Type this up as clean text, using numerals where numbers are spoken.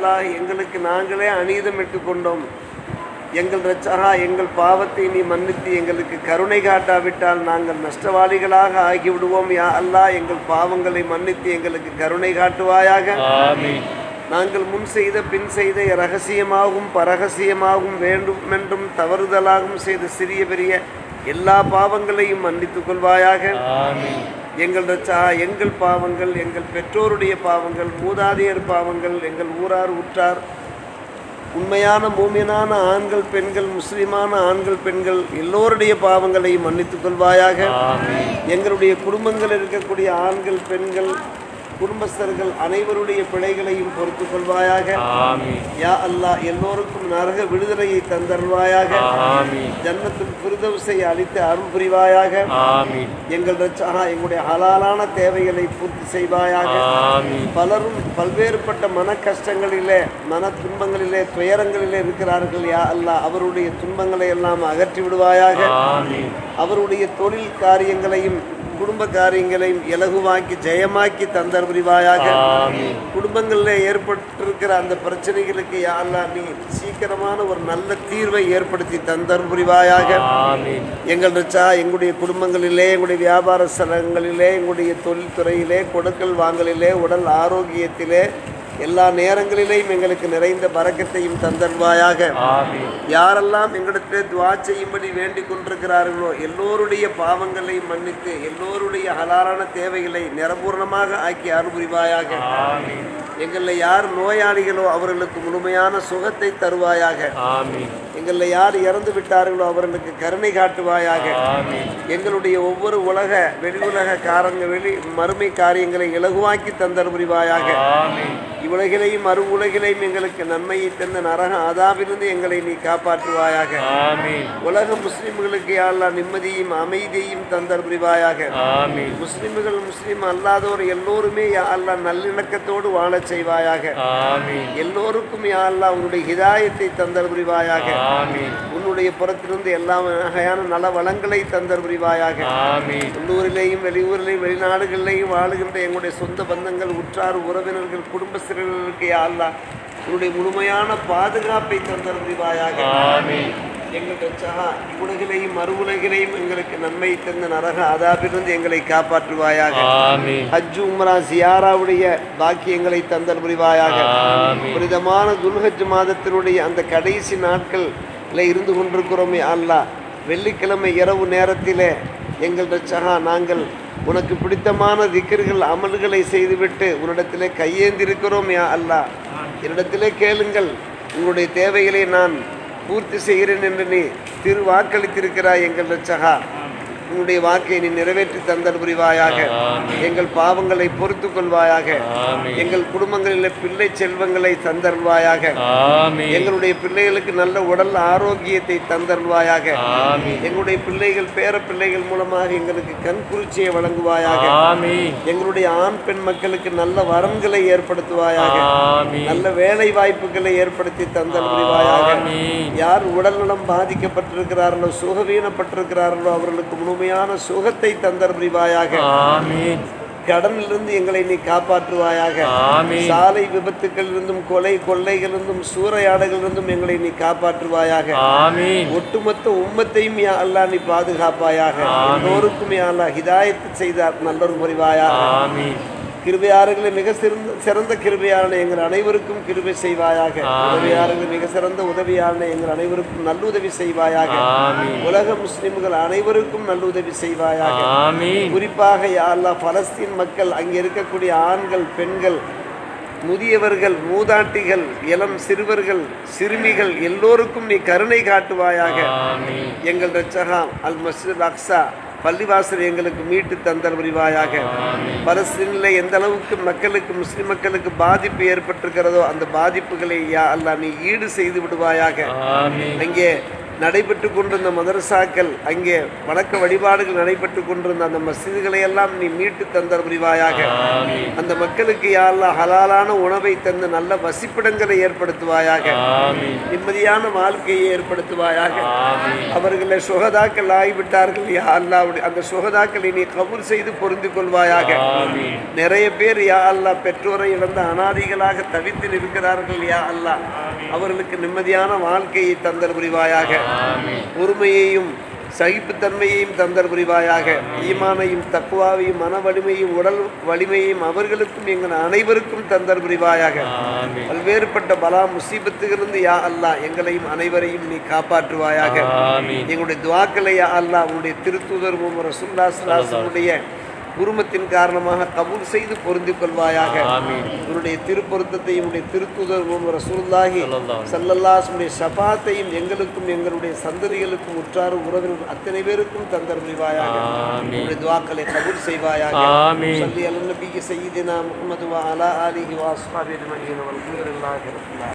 அல்லாஹ் எங்களுக்கு நாங்களே அநீதமிட்டு கொண்டோம். எங்கள் ரட்சகா, எங்கள் பாவத்தை நீ மன்னித்து எங்களுக்கு கருணை காட்டாவிட்டால் நாங்கள் நஷ்டவாளிகளாக ஆகிவிடுவோம். யா அல்லாஹ், எங்கள் பாவங்களை மன்னித்து எங்களுக்கு கருணை காட்டுவாயாக. நாங்கள் முன் செய்த பின் செய்த இரகசியமாகவும் பரகசியமாகவும் வேண்டுமென்றும் தவறுதலாகவும் செய்த சிறிய பெரிய எல்லா பாவங்களையும் மன்னித்துக் கொள்வாயாக. எங்கள் ரட்சகா, எங்கள் பாவங்கள், எங்கள் பெற்றோருடைய பாவங்கள், மூதாதையர் பாவங்கள், எங்கள் ஊரார் உற்றார், உண்மையான மூமினான ஆண்கள் பெண்கள், முஸ்லிமான ஆண்கள் பெண்கள் எல்லோருடைய பாவங்களையும் மன்னித்துக் கொள்வாயாக. எங்களுடைய குடும்பங்கள் இருக்கக்கூடிய ஆண்கள் பெண்கள் குடும்பஸ்தர்கள் அனைவருடைய பிழைகளையும் பொறுத்துக் கொள்வாயாக. யா அல்லாஹ், எல்லோருக்கும் நரக விடுதலையை தந்தருள்வாயாக. ஜன்னத்துல் ஃபிர்தௌஸை அளித்து அருள் புரிவாயாக. எங்கள் ரட்சகா, எங்களுடைய ஹலாலான தேவைகளை பூர்த்தி செய்வாயாக. பலரும் பல்வேறுபட்ட மன கஷ்டங்களிலே, மன துன்பங்களிலே, துயரங்களிலே இருக்கிறார்கள். யா அல்லாஹ், அவருடைய துன்பங்களை எல்லாம் அகற்றி விடுவாயாக. அவருடைய தொழில் காரியங்களையும் குடும்ப காரியங்களையும் இலகுவாக்கி ஜெயமாக்கி தந்தர் புரிவாயாக. குடும்பங்களில் ஏற்பட்டிருக்கிற அந்த பிரச்சனைகளுக்கு யா அல்லாஹ் நீ சீக்கிரமான ஒரு நல்ல தீர்வை ஏற்படுத்தி தந்தர் புரிவாயாக. எங்கள் ரட்சா, எங்களுடைய குடும்பங்களிலே, எங்களுடைய வியாபார ஸ்தலங்களிலே, எங்களுடைய தொழில்துறையிலே, கொடுக்கல் வாங்கலிலே, உடல் ஆரோக்கியத்திலே, எல்லா நேரங்களிலேயும் எங்களுக்கு நிறைந்த பரக்கத்தையும் தந்தருள்வாயாக. யாரெல்லாம் எங்களிடத்தில் துஆ செய்யும்படி வேண்டிக் கொண்டிருக்கிறார்களோ எல்லோருடைய பாவங்களையும் மன்னித்து எல்லோருடைய ஹலாலான தேவைகளை நிரம்பூர்ணமாக ஆக்கி அருள் புரிவாயாக. எங்களில் யார் நோயாளிகளோ அவர்களுக்கு முழுமையான சுகத்தை தருவாயாக. எங்களில் யார் இறந்து விட்டார்களோ அவர்களுக்கு கருணை காட்டுவாயாக. எங்களுடைய ஒவ்வொரு உலக வெளி உலக மறுமை காரியங்களை இலகுவாக்கி தந்தர் புரிவாயாக. இவ்வுலகிலையும் மறு உலகிலையும் எங்களுக்கு நன்மையை தந்த நரக அதாவிலிருந்து எங்களை நீ காப்பாற்றுவாயாக. உலக முஸ்லிம்களுக்கு யா அல்லாஹ் நிம்மதியும் அமைதியையும் தந்தர் புரிவாயாக. முஸ்லிம்கள் முஸ்லிம் அல்லாதோர் எல்லோருமே யா அல்லாஹ் நல்லிணக்கத்தோடு வாழ செய்வாயாக. எல்லோருக்கும் யா அல்லாஹ் உன்னுடைய ஹிதாயத்தை தந்தர் புரிவாயாக. உன்னுடைய புறத்திலிருந்து எல்லா வகையான நல வளங்களை தந்தர் புரிவாயாக. உள்ளூரிலேயும் வெளியூரிலேயும் வெளிநாடுகளிலேயும் வாழுகின்ற எங்களுடைய சொந்த பந்தங்கள், உற்றார் உறவினர்கள், குடும்பஸ்தர்களுக்கு யா அல்லாஹ் உன்னுடைய முழுமையான பாதுகாப்பை தந்தர் புரிவாயாக. எங்கள் ரட்சகா, இவ்வுலகிலையும் மறு உலகிலையும் எங்களுக்கு நன்மை தந்த நரக அதாபிலிருந்து எங்களை காப்பாற்றுவாயாக. ஹஜ் உம்ரா ஜியாராவுடைய பாக்கியங்களை தந்தல் புரிவாயாக. புனிதமான துல்ஹஜ் மாதத்தினுடைய அந்த கடைசி நாட்களில் இருந்து கொண்டிருக்கிறோமே அல்லாஹ், வெள்ளிக்கிழமை இரவு நேரத்திலே எங்கள் ரட்சகா, நாங்கள் உனக்கு பிடித்தமான திக்ர்கள் அமல்களை செய்துவிட்டு உன்னிடத்திலே கையேந்திருக்கிறோம். யா அல்லாஹ், என்னிடத்திலே கேளுங்கள், உங்களுடைய தேவைகளை நான் பூர்த்தி செய்கிறேன் என்று நீ வாக்களித்திருக்கிறாய். எங்கள் ரட்சகா, உன்னுடைய வாக்கை நீ நிறைவேற்றி தந்தல் புரிவாயாக. எங்கள் பாவங்களை பொறுத்து கொள்வாயாக. எங்கள் குடும்பங்களில் பிள்ளை செல்வங்களை தந்தருள்வாயாக. எங்களுடைய பிள்ளைகளுக்கு நல்ல உடல் ஆரோக்கியத்தை தந்தருள்வாயாக. எங்களுடைய பிள்ளைகள் பேர பிள்ளைகள் மூலமாக எங்களுக்கு கண் குளிர்ச்சியை வழங்குவாயாக. எங்களுடைய ஆண் பெண் மக்களுக்கு நல்ல வரன்களை ஏற்படுத்துவாயாக. நல்ல வேலை வாய்ப்புகளை ஏற்படுத்தி தந்தல் புரிவாயாக. யார் உடல்நலம் பாதிக்கப்பட்டிருக்கிறார்களோ, சுகவீனப்பட்டிருக்கிறார்களோ அவர்களுக்கு முழுமையான சுகத்தை தந்தர் புரிவாயாக. கடனிலிருந்து எங்களை நீ காப்பாற்றுவாயாக. சாலை விபத்துக்களிலிருந்தும் கொலை கொள்ளைகளிலிருந்தும் சூறையாடலிருந்தும் எங்களை நீ காப்பாற்றுவாயாக. ஒட்டுமொத்த உம்மத்தையும் யா அல்லாஹ் நீ பாதுகாப்பாயாக. எல்லோருக்கும் யா அல்லாஹ் ஹிதாயத்து செய்தார் நல்லொரு புரிவாயாக. கிருபையாளர்களை மிக சிறந்த கிருபையாளனை எங்கள் அனைவருக்கும் கிருபை செய்வாயாக. உதவியாளர்களை மிக சிறந்த உதவியாளனை எங்கள் அனைவருக்கும் நல்லுதவி செய்வாயாக. உலக முஸ்லிம்கள் அனைவருக்கும் நல்லுதவி செய்வாயாக. குறிப்பாக யா அல்லாஹ், பலஸ்தீன் மக்கள், அங்கே இருக்கக்கூடிய ஆண்கள் பெண்கள் முதியவர்கள் மூதாட்டிகள் இளம் சிறுவர்கள் சிறுமிகள் எல்லோருக்கும் நீ கருணை காட்டுவாயாக. எங்கள் ரட்சகா, அல் மஸ்ஜித் அக்ஸா பள்ளிவாசல் எங்களுக்கு மீட்டு தந்தல் புரிவாயாக. பலஸ்தீனில் எந்த அளவுக்கு மக்களுக்கு முஸ்லிம் மக்களுக்கு பாதிப்பு ஏற்பட்டிருக்கிறதோ அந்த பாதிப்புகளை யா அல்லாஹ் நீ ஈடு செய்து விடுவாயாக. அங்கே நடைபெற்று கொண்டிருந்த மதரசாக்கள், அங்கே வணக்க வழிபாடுகள் நடைபெற்று கொண்டிருந்த அந்த மஸ்ஜிதுகளை எல்லாம் நீ மீட்டு தந்தர் புரிவாயாக. அந்த மக்களுக்கு யா அல்லாஹ் ஹலாலான உணவை தந்து நல்ல வசிப்பிடங்களை ஏற்படுத்துவாயாக. நிம்மதியான வாழ்க்கையை ஏற்படுத்துவாயாக. அவர்களை சுகதாக்கள் ஆகிவிட்டார்கள் யா அல்லாஹ், அந்த சுகதாக்களை நீ கபூல் செய்து பொருந்து கொள்வாயாக. நிறைய பேர் யா அல்லாஹ் பெற்றோரை இழந்த அனாதிகளாக தவித்து நிற்கிறார்கள் யா அல்லாஹ், அவர்களுக்கு நிம்மதியான வாழ்க்கையை தந்தர் புரிவாயாக. பொறுமையையும் சகிப்புத்தன்மையையும் தந்தர் புரிவாயாக. ஈமானையும் தக்குவாவையும் மன வலிமையும் உடல் வலிமையையும் அவர்களுக்கும் எங்கள் அனைவருக்கும் தந்தர் புரிவாயாக. பல்வேறுபட்ட பலா முசீபத்துகளிலிருந்து யா அல்லாஹ் எங்களையும் அனைவரையும் நீ காப்பாற்றுவாயாக. எங்களுடைய துவாக்களை யா அல்லாஹ் உன்னுடைய திருத்தூதர் முஹம்மது ரசூலுல்லாஹி ஸல்லல்லாஹு அலைஹி வஸல்லம் குருமத்தின் காரணமாக கபூல் செய்து பொருந்திக் கொள்வாயாக. உன்னுடைய திருப்பொருத்தத்தையும் உன்னுடைய திருத்தூதர் முஹம்மது ரசூலுல்லாஹி ஸல்லல்லாஹு அலைஹி வஸல்லம் ஷஃபாஅத்தையும் எங்களுக்கும் எங்களுடைய சந்ததிகளுக்கும் உற்றார் உறவினர் அத்தனை பேருக்கும் தந்தர் புரிவாயாக. உன்னுடைய துஆக்களை கபூல் செய்வாயாக. ஸல்லி அலா நபியி ஸய்யிதினா முஹம்மது வ அலா ஆலிஹி வ அஸ்ஹாபிஹி அஜ்மஈன் வல்ஹம்துலில்லாஹி ரப்பில் ஆலமீன்.